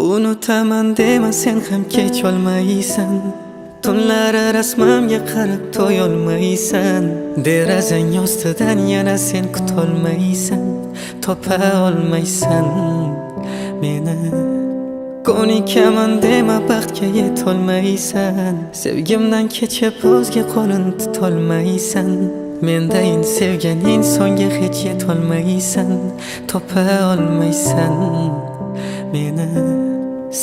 Unutaman dema sen ham kecholmaysan. Tunlar rasmamga qarab to'yolmaysan. Derazang ostidan yana sen kutolmaysan. Topa olmaysan meni. Ko'nikaman dema baxtga yetolmaysan. Sevgimdan kechib o'zga qo'lin tutolmaysan. Mendayin sevgan insonga hech yetolmaysan. Topa olmaysan meni.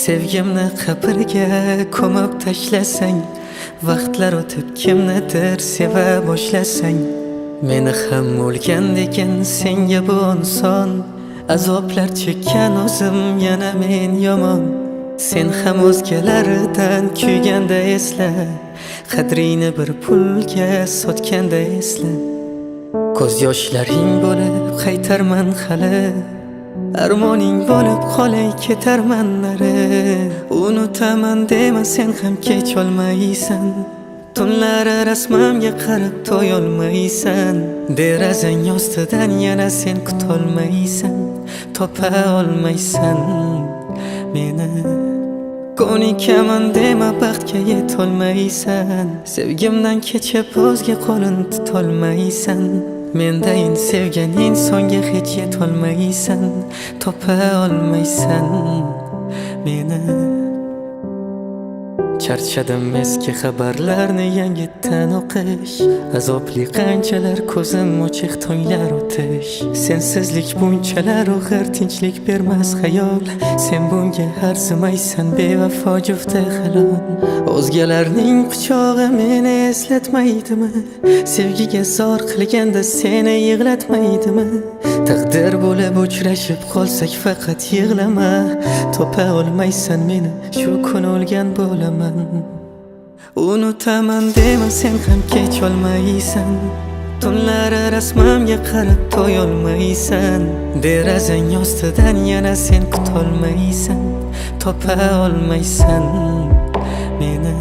Sevgimni qabrga ko'mib tashlasang, vaqtlar o'tib kimnidir seva boshlasang, meni ham o'lgandekin senga bu inson. Azoblar chekkan o'zim yana men yomon. Sen ham o'zgalaridan kuyganda esla, qadringni bir pulga sotganda esla. Ko'z yoshlaring bo'lib qaytarman hali, armoning bo'lib qolay ketarman nari. Unutaman dema sen ham kecholmaysan. Tunlar rasmamga qarab to'yolmaysan. Derazang ostidan yana sen kutolmaysan. Topa olmaysan meni. Ko'nikaman dema baxtga yetolmaysan. Sevgimdan kechib o'zga qo'lin tutolmaysan. Mendayin sevgan insonga hech yetolmaysan. Topa olmaysan meni. Charchadim eski xabarlarni yangitdan o'qish. Azobli qanchalar ko'zim ochiq tonglar o'tish. Sensizlik bunchalar og'ir, tinchlik bermas xayol. Sen bunga arzimaysan bevafo jufta halon. O'zgalarning quchog'i meni eslatmaydimi? Sevgiga zor qilganda seni yig'latmaydimi? Taqdir bo'lib uchrashib qolsak faqat yig'lama. Topa olmaysan meni, shu kun o'lgan bo'laman. Unutaman dema sen ham kecholmaysan. Tunlar rasmamga qarab to'yolmaysan. Derazang ostidan yana sen kutolmaysan. Topa olmaysan meni.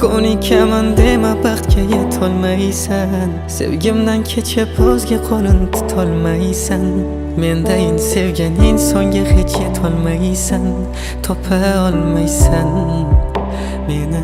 Ko'nikaman dema baxtga yetolmaysan. Sevgimdan kechib o'zga qo'lin tutolmaysan. Mendayin sevgan insonga hech yetolmaysan. Topa olmaysan meni.